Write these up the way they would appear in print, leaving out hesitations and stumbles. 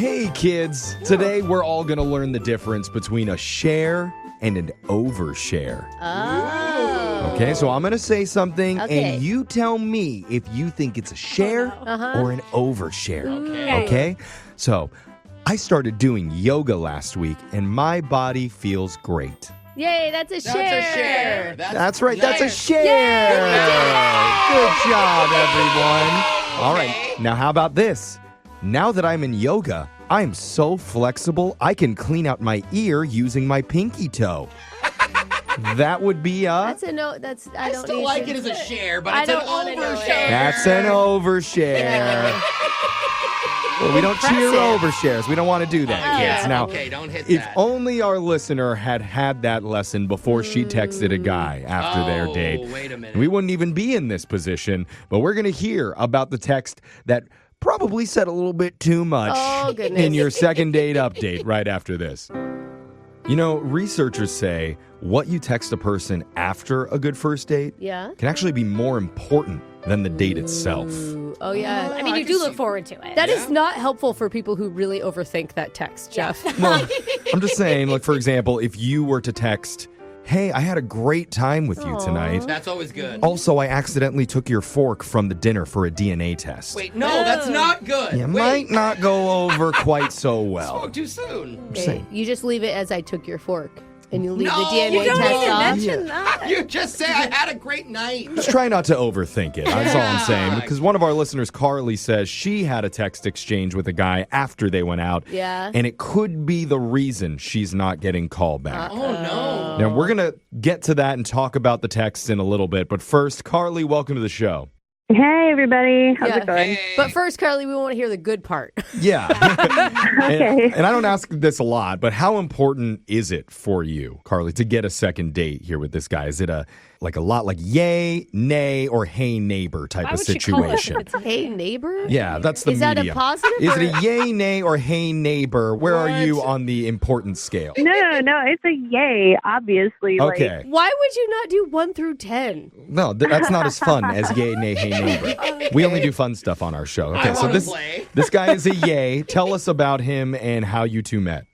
Hey kids, today we're all going to learn the difference between a share and an overshare. Oh. Okay, so I'm going to say something Okay. and you tell me if you think it's a share or an overshare. Okay? So, I started doing yoga last week and my body feels great. Yay, that's a share. That's a share. That's right, that's a nice. share. Good job, everyone. All right, now how about this? Now that I'm in yoga, I'm so flexible, I can clean out my ear using my pinky toe. That would be That's a no. That's I I don't still need like to- it as a share, but I it's an don't wanna know it. overshare. That's an overshare. Well, we don't cheer overshares. We don't want to do that, kids. Now, Okay, don't hit if that. only our listener had that lesson before she texted a guy after their date, wait a minute. we wouldn't even be in this position. But we're going to hear about the text that probably said a little bit too much Oh, goodness. in your second date update right after this. You know, researchers say what you text a person after a good first date Yeah. can actually be more important than the date itself. Ooh, oh yeah. I mean, you do look forward to it. That is not helpful for people who really overthink that text, Jeff. Well, I'm just saying, like, for example, if you were to text, hey, I had a great time with you tonight. That's always good. Also, I accidentally took your fork from the dinner for a DNA test. Wait, no, that's not good. You Wait, might not go over quite so well. spoke too soon. Okay, you just leave it as I took your fork, and you leave No, the DNA you don't test even off. mention that. You just say I had a great night. Just try not to overthink it. That's all I'm Yeah. saying. Because one of our listeners, Carly, says she had a text exchange with a guy after they went out. Yeah. And it could be the reason she's not getting called back. Oh, no. Now, we're going to get to that and talk about the texts in a little bit. But first, Carly, welcome to the show. Hey, everybody. How's Yeah. it going? Hey. But first, Carly, we want to hear the good part. Yeah. Okay. And I don't ask this a lot, but how important is it for you, Carly, to get a second date here with this guy? Is it a lot like yay, nay, or hey neighbor type Why of would she call it situation? that? Hey, neighbor. Yeah, that's the Is that a medium. positive Is or- it a yay, nay, or hey neighbor? Where are you on the importance scale? No, it's a yay, obviously. Okay. Why would you not do 1 through 10? No, that's not as fun as yay, nay, hey neighbor. We only do fun stuff on our show. Okay, I so wanna this play. this guy is a yay. Tell us about him and how you two met.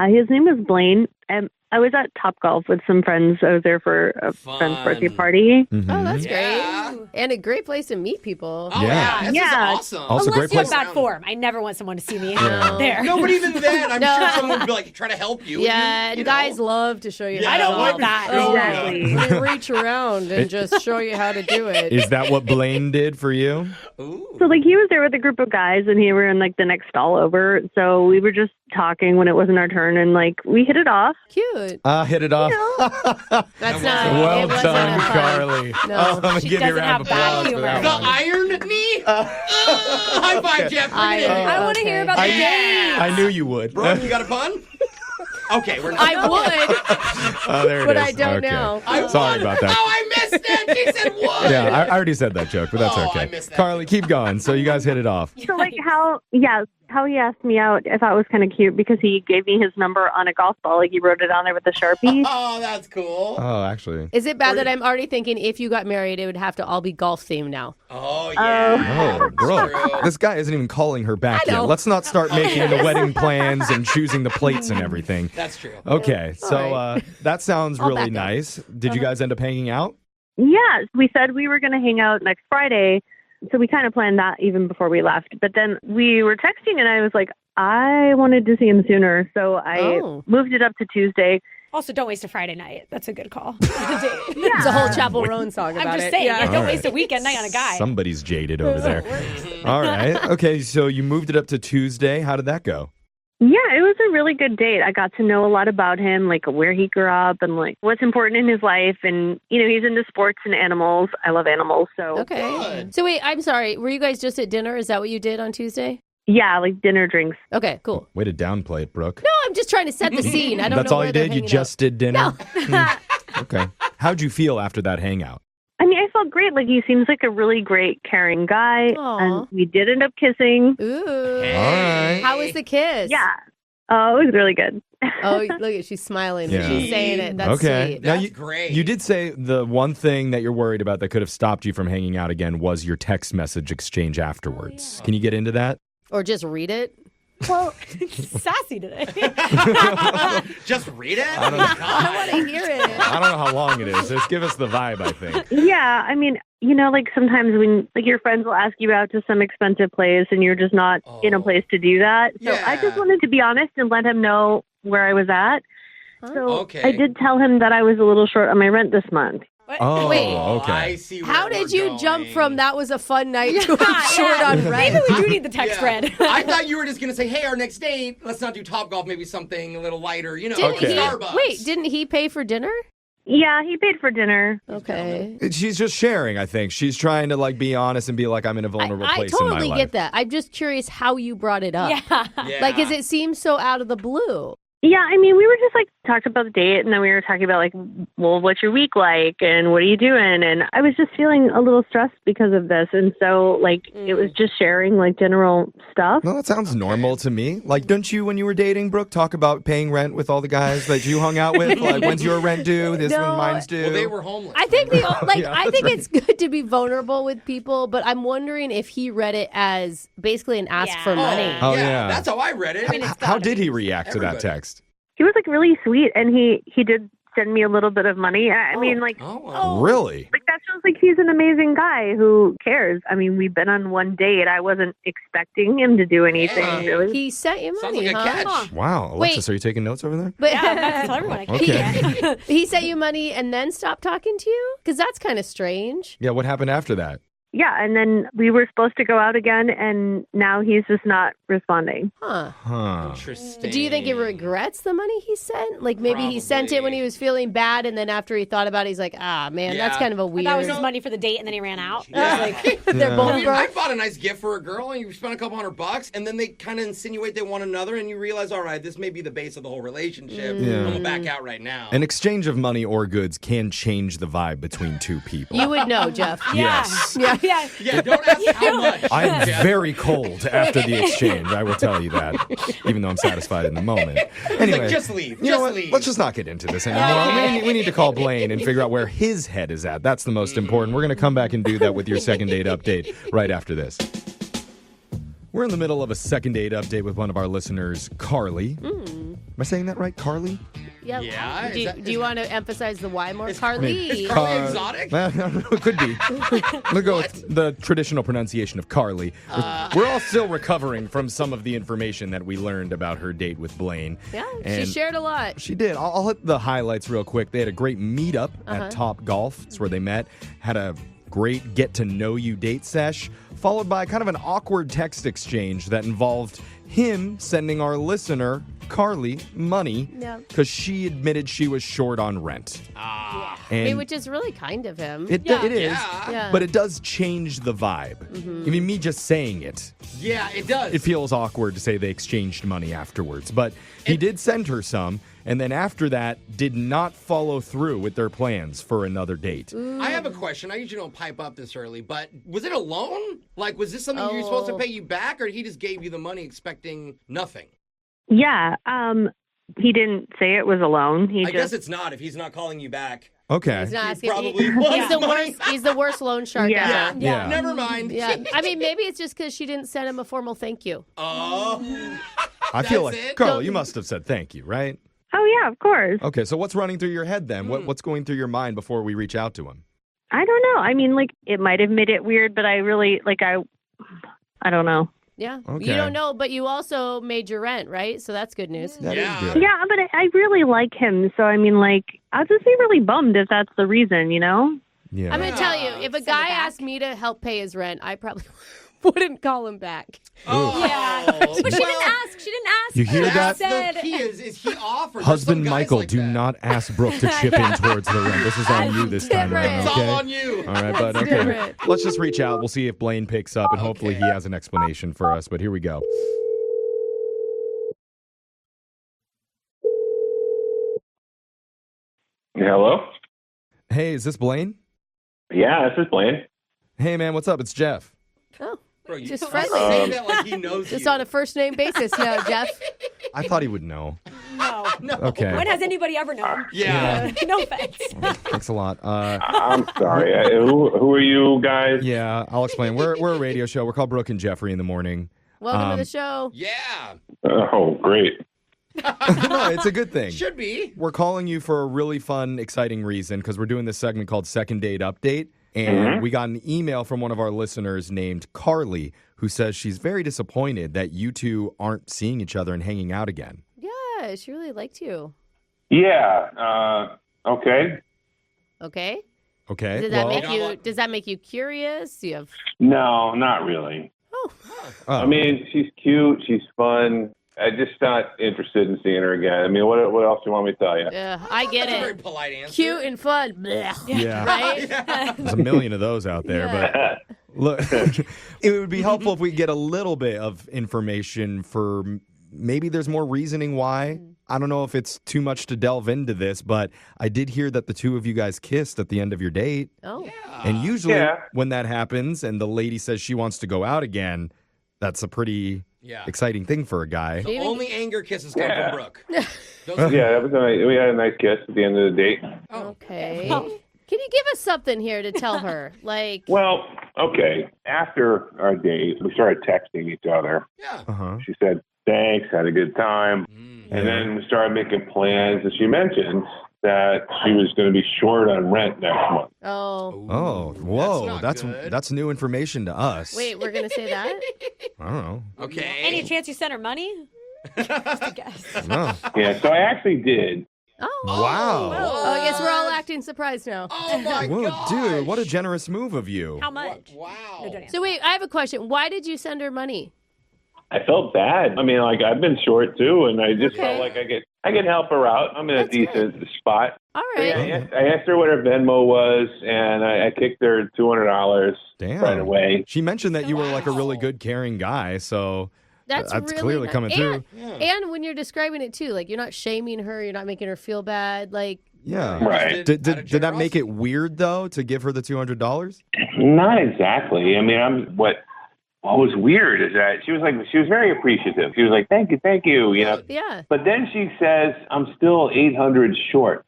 His name is Blaine, and I was at Topgolf with some friends. I was there for a friend's birthday Fun. party. Mhm. Oh, that's Yeah. great. And a great place to meet people. Oh, Yeah. yeah. This Yeah. is awesome. Also, Unless great you have place. bad form. I never want someone to see me Yeah. there. No, but even then, I'm No. sure someone would be like, try to help you. Yeah, You and know. guys love to show you Yeah, how I don't to want do that. Oh, Exactly. They reach around and just show you how to do it. Is that what Blaine did for you? Ooh. So, he was there with a group of guys, and he were in, the next stall over. So, we were just talking when it wasn't our turn, and, we hit it off. Cute. Hit it off. That's not. Well it wasn't done, a fun- Carly. No. Oh, I'm gonna She give you a doesn't round of have bad applause for humor. that The one. Iron Knee? High five, Jeff. Bring it in. I want to Okay. hear about the I- date. I knew you would. Bro, you got a pun? Okay, we're not. I would, Oh, there it but is. I don't Okay. now. Sorry about that. Oh, I missed it. She said what? Yeah, I already said that joke, but that's Oh, okay. I missed that. Carly, keep going. So you guys hit it off. So, how he asked me out, I thought was kind of cute because he gave me his number on a golf ball. He wrote it on there with a Sharpie. Oh, that's cool. Oh, actually. Is it bad that I'm already thinking if you got married, it would have to all be golf themed now? Oh, yeah. Oh, bro. True. This guy isn't even calling her back I know. yet. Let's not start making the wedding plans and choosing the plates and everything. That's true. Okay, so right. that sounds I'll really back up. nice. Did you guys end up hanging out? Yeah, we said we were going to hang out next Friday. So we kind of planned that even before we left. But then we were texting and I was like, I wanted to see him sooner. So I Oh. moved it up to Tuesday. Also, don't waste a Friday night. That's a good call. It's a whole Chapel Roan song about I'm just it. saying, Yeah. yeah, don't All waste right. a weekend night on a guy. Somebody's jaded over there. All right. Okay, so you moved it up to Tuesday. How did that go? Yeah, it was a really good date. I got to know a lot about him, where he grew up and what's important in his life. And, he's into sports and animals. I love animals. So Okay. Good. So wait, I'm sorry. Were you guys just at dinner? Is that what you did on Tuesday? yeah, dinner, drinks. Okay, cool. Way to downplay it, Brooke. No, I'm just trying to set the scene. I don't That's know all where you they're did? You hanging just did dinner? No. Okay. How'd you feel after that hangout? I mean, I felt great. He seems like a really great, caring guy. Aw. And we did end up kissing. Ooh. Hey. All right. How was the kiss? Yeah. Oh, it was really good. Oh, look at she's smiling. Yeah. She's saying it. That's Okay. sweet. Now That's you, great. You did say the one thing that you're worried about that could have stopped you from hanging out again was your text message exchange afterwards. Can you get into that? Or just read it. Well, Sassy today. Just read it? I don't know. I want to hear it. I don't know how long it is. Just give us the vibe, I think. yeah, I mean, like sometimes when like your friends will ask you out to some expensive place and you're just not in a place to do that. So I just Yeah. wanted to be honest and let him know where I was at. So Okay. I did tell him that I was a little short on my rent this month. What? Oh, Wait. okay. I see where How did we're you going. jump from that was a fun night to short on rent? Maybe we do need the text Yeah. spread. I thought you were just going to say, hey, our next date, let's not do Topgolf, maybe something a little lighter, Didn't Okay. Starbucks. Wait, didn't he pay for dinner? Yeah, he paid for dinner. Okay. She's just sharing, I think. She's trying to like be honest and be like, I'm in a vulnerable I place in my totally life. get that. I'm just curious how you brought it up. Yeah. Yeah. Like, because it seems so out of the blue. Yeah, I mean, we were just like talked about the date, and then we were talking about like, well, what's your week like, and what are you doing? And I was just feeling a little stressed because of this, and so like it was just sharing like general stuff. No, that sounds normal to me. Like, don't you, when you were dating, Brooke, talk about paying rent with all the guys that you hung out with? Like, when's your rent due? This No. one, mine's due. Well, they were homeless. I think Yeah, I think it's good to be vulnerable with people, but I'm wondering if he read it as basically an ask for Yeah. money. Oh, yeah. That's how I read it. How did he react to that Everybody. text? He was like really sweet, and he did send me a little bit of money. I mean, like Oh. Really? like that shows like he's an amazing guy who cares. I mean, we've been on one date. I wasn't expecting him to do anything Hey. really. He sent you Sounds money, like a huh? catch. Wow. Alexis, are you taking notes over there? But Yeah, I'm about to tell everyone. I can't Okay. he sent you money and then stopped talking to you? Because that's kind of strange. Yeah, what happened after that? Yeah, and then we were supposed to go out again, and now he's just not responding. Huh. Huh. Interesting. Do you think he regrets the money he sent? Like maybe he sent it when he was feeling bad, and then after he thought about it, he's like, ah, man, that's Yeah. kind of a But weird. that was his money for the date, and then he ran out. Yeah. Like, They're I both mean, I broke. bought a nice gift for a girl, and you spend a couple $100, and then they kind of insinuate they want another, and you realize, all right, this may be the base of the whole relationship. Yeah. I'm gonna back out right now. An exchange of money or goods can change the vibe between two people. You would know, Jeff. Yes. Yeah. yeah. yeah, don't ask how much. I'm Yeah. very cold after the exchange. I will tell you that, even though I'm satisfied in the moment. Anyway, Like, just leave. You know Just what? leave. Let's just not get into this anymore. We need to call Blaine and figure out where his head is at. That's the most important. We're going to come back and do that with your second date update right after this. We're in the middle of a second date update with one of our listeners, Carly. Am I saying that right, Carly? Yep. Yeah, Do, is that- do you want to emphasize the Y more, Is- Carly? is Carly exotic? It could be. We'll go with the traditional pronunciation of Carly. We're all still recovering from some of the information that we learned about her date with Blaine. Yeah, And she shared a lot. She did. I'll hit the highlights real quick. They had a great meetup at Top Golf. That's where they met. Had a great get-to-know-you date sesh, followed by kind of an awkward text exchange that involved him sending our listener, Carly, money Yeah. because she admitted she was short on rent. Ah. I mean, And which is really kind of him. it is, Yeah. Yeah. but it does change the vibe. I mean, me just saying it, Yeah, it does. it feels awkward to say they exchanged money afterwards. But he did send her some, and then after that, did not follow through with their plans for another date. I have a question. I usually don't pipe up this early, but was it a loan? Like, was this something you were supposed to Oh. pay you back, or he just gave you the money expecting nothing? Yeah, he didn't say it was a loan. He I just guess it's not if he's not calling you back. Okay. He's not He asking. probably he's wants the money. worst. He's the worst loan shark Yeah. ever. Yeah. Never mind. Yeah, I mean, maybe it's just because she didn't send him a formal thank you. Oh. I feel That's like, it? Carl, you must have said thank you, right? Oh yeah, of course. Okay, so what's running through your head then? What's going through your mind before we reach out to him? I don't know. I mean, like it might have made it weird, but I really like I don't know. Yeah, Okay. you don't know, but you also made your rent, right? So that's good news. That is Yeah. good. Yeah, but I really like him, so I mean, like I'll just be really bummed if that's the reason, you know? Yeah. I'm gonna tell you, if a Send it guy back. asked me to help pay his rent, I probably wouldn't call him back. Oh. Yeah. But she didn't ask. She didn't ask. You hear That's that? the key. Is he off? Or Husband there's some guys Michael, like do that? not ask Brooke to chip in towards the rent. This is on you this time around, different. It's okay? all on you. All right, but okay. different. Let's just reach out. We'll see if Blaine picks up, and hopefully he has an explanation for us. But here we go. Hello? Hey, is this Blaine? Yeah, this is Blaine. Hey, man, what's up? It's Jeff. Oh, Bro, you Just just friendly. say that like he knows just you. on a first name basis now, Jeff. I thought he would know. No. No. Okay. When has anybody ever known? Yeah. No offense. Thanks a lot. I'm sorry. Who are you guys? Yeah, I'll explain. We're a radio show. We're called Brooke and Jeffrey in the morning. Welcome to the show. Yeah. Oh, great. No, it's a good thing. Should be. We're calling you for a really fun, exciting reason because we're doing this segment called Second Date Update. And we got an email from one of our listeners named Carly who says she's very disappointed that you two aren't seeing each other and hanging out again. Yeah, she really liked you. Yeah. Okay. Okay. Okay. Does that make you curious? Do you have No, not really. Oh. I mean, she's cute. She's fun. I'm just not interested in seeing her again. I mean, what else do you want me to tell you? I get That's a very it. polite answer. Cute and fun. Blech. Yeah. Right? There's a million of those out there, but look, it would be helpful if we get a little bit of information for maybe there's more reasoning why. I don't know if it's too much to delve into this, but I did hear that the two of you guys kissed at the end of your date. Oh. And usually when that happens and the lady says she wants to go out again, that's a pretty exciting thing for a guy. The only anger kisses come from Brooke. Yeah, that was we had a nice kiss at the end of the date. Okay. Can you give us something here to tell her? Like, Well, okay. After our date, we started texting each other. Yeah. Uh-huh. She said, thanks, had a good time. And then we started making plans, and she mentioned that she was going to be short on rent next month. Oh, whoa. That's not good. That's new information to us. wait, we're going to say that? I don't know. Okay. Any chance you sent her money? Just a guess. No. Yeah, so I actually did. Oh. Wow. Oh, I guess we're all acting surprised now. Oh, my Whoa, God. dude, what a generous move of you. How much? Wow. No, don't answer. So wait, I have a question. Why did you send her money? I felt bad. I mean, like, I've been short, too, and I just felt like I could help her out. I'm in a decent spot. All right. I asked her what her Venmo was, and I kicked her $200 Damn. right away. She mentioned that you were like a really good, caring guy, so That's really clearly nice. coming through. And when you're describing it too, like you're not shaming her, you're not making her feel bad. Like, Yeah. Right. Did that make it weird, though, to give her the $200? Not exactly. I mean, what was weird is that she was very appreciative. She was like, thank you, you know. yeah. But then she says, I'm still 800 short.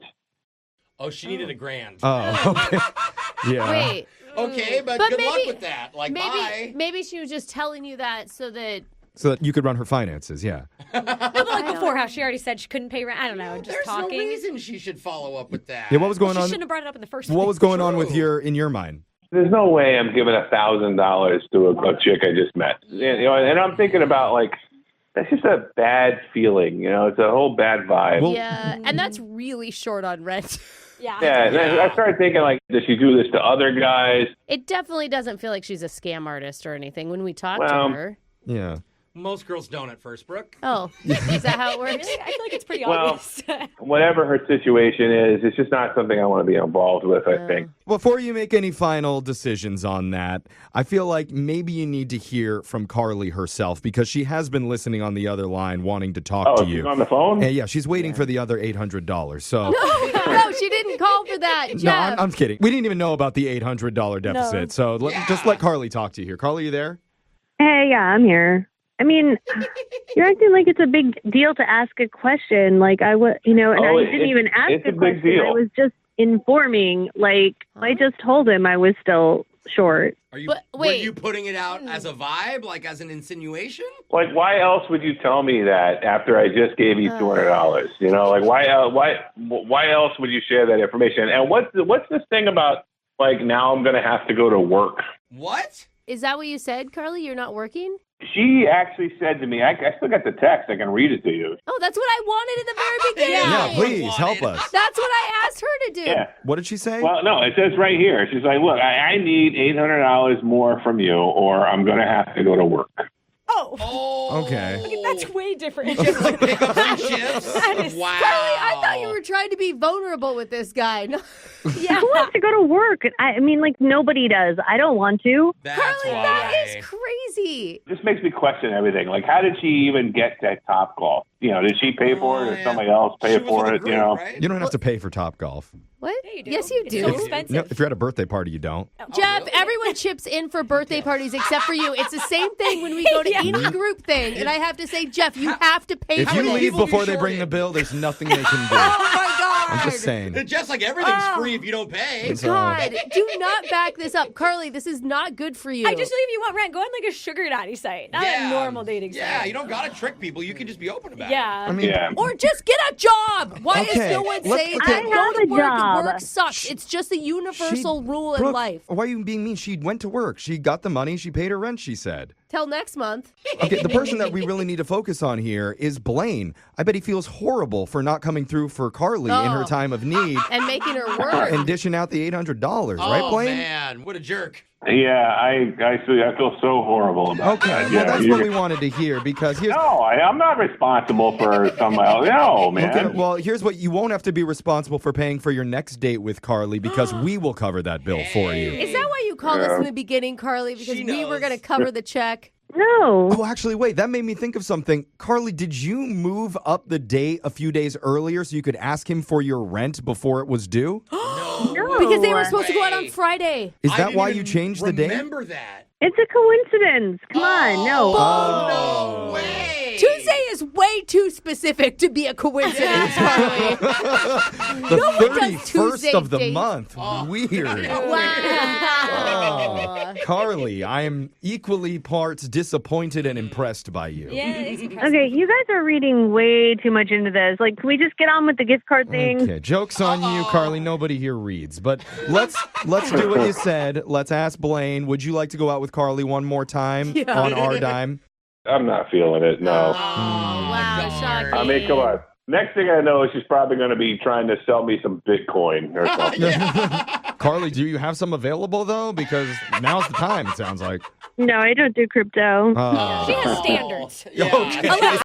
Oh, she needed $1,000. Oh, okay. Yeah. Wait. Okay, but good luck with that. Like, bye. Maybe she was just telling you that so that you could run her finances, yeah. No, but like before, how she already said she couldn't pay rent. I don't know, just There's talking. no reason she should follow up with that. Yeah, what was going She on? shouldn't have brought it up in the first place. What was going on with True. in your mind? There's no way I'm giving $1,000 to a chick I just met. You know, and I'm thinking about, like, that's just a bad feeling. You know, it's a whole bad vibe. Well- yeah, and that's really short on rent. Yeah. Yeah, and I started thinking, like, does she do this to other guys? It definitely doesn't feel like she's a scam artist or anything when we talk Well, to her. Yeah. Most girls don't at first, Brooke. Oh, is that how it works? Really? I feel like it's pretty Well, obvious. whatever her situation is, it's just not something I want to be involved with, I think. Before you make any final decisions on that, I feel like maybe you need to hear from Carly herself because she has been listening on the other line wanting to talk Oh, to you. she's on the phone? And yeah, she's waiting for the other $800. So No, she didn't call for that, no, Jeff. I'm kidding. We didn't even know about the $800 deficit. No. So just let Carly talk to you here. Carly, you there? Hey, yeah, I'm here. I mean, you're acting like it's a big deal to ask a question. Like I was, you know, and Oh, I didn't even ask it's a a big question. deal. I was just informing. Like I just told him I was still short. Are you? But Were wait. you putting it out as a vibe, like as an insinuation? Like, why else would you tell me that after I just gave you $200? You know, like, why else would you share that information? And what's this thing about, like, now I'm going to have to go to work? What? Is that what you said, Carly? You're not working? She actually said to me, I still got the text. I can read it to you. Oh, that's what I wanted at the very beginning. Yeah, Yeah. please help us. That's what I asked her to do. Yeah. What did she say? Well, no, it says right here. She's like, look, I need $800 more from you, or I'm going to have to go to work. Oh. Oh. Okay. That's way different. Just like pick up some shifts. That is- Wow. Carly, I thought you were trying to be vulnerable with this guy. No. Yeah. Who wants to go to work? I mean, like nobody does. I don't want to. That's Carly, why. that is crazy. This makes me question everything. Like, how did she even get that top golf? You know, did she pay for it, or yeah. somebody else pay She was for with a it? group, You know, right? You don't have to pay for Top Golf. What? Yeah, you do. Yes, you It's do. so If- expensive. No, if you're at a birthday party, you don't. Jeff, really? everyone chips in for birthday parties except for you. It's the same thing when we go to any group thing, and I have to say, Jeff, you have to pay If for you this. leave people before you they bring the shorted? bill, there's nothing they can do. Oh my God. I'm just saying. It's just like everything's Oh. free if you don't pay. So- God, do not back this up. Carly, this is not good for you. I just think if you want rent, go on like a sugar daddy site, not a normal dating site. Yeah, you don't gotta trick people. You can just be open about it. Yeah. I mean, Yeah. Or just get a job. Why Okay, is no one let's- saying okay. that? I Go have to a work. job. Work sucks. It's just a universal rule in Brooke, life. why are you being mean? She went to work. She got the money. She paid her rent, she said. Till next month. Okay, the person that we really need to focus on here is Blaine. I bet he feels horrible for not coming through for Carly in her Oh. time of need And making her work. and dishing out the $800, Oh, right, Blaine? man, what a jerk. Yeah, I feel so horrible about Okay, that. well, Yeah, that's you- what we wanted to hear because here's... No, I'm not responsible for someone else. No, man. Okay, well, here's what you won't have to be responsible for paying for your next date with Carly because we will cover that bill for you. Is that why you called us in the beginning, Carly? Because She we were knows. going to cover the check. No. Oh, actually, wait, that made me think of something. Carly, did you move up the date a few days earlier so you could ask him for your rent before it was due? No. Because they were supposed to go out on way. Friday. Is I that didn't why even you changed the date? Remember that. It's a coincidence. Come on. No. Oh, no way. Tuesday is way too specific to be a coincidence, Carly. The No one does 31st Tuesday of the dates. month. Weird. Wow. Carly, I am equally parts disappointed and impressed by you. Yeah, it's impressive. Okay, you guys are reading way too much into this. Like, can we just get on with the gift card thing? Okay, joke's on you, Carly. Nobody here reads. But let's do what you said. Let's ask Blaine, would you like to go out with Carly one more time on our dime? I'm not feeling it. No. Oh, wow, shocking. I mean, come on. Next thing I know, she's probably going to be trying to sell me some Bitcoin or something. Carly, do you have some available, though? Because now's the time, it sounds like. No, I don't do crypto. Oh. She has standards. Yeah. Okay.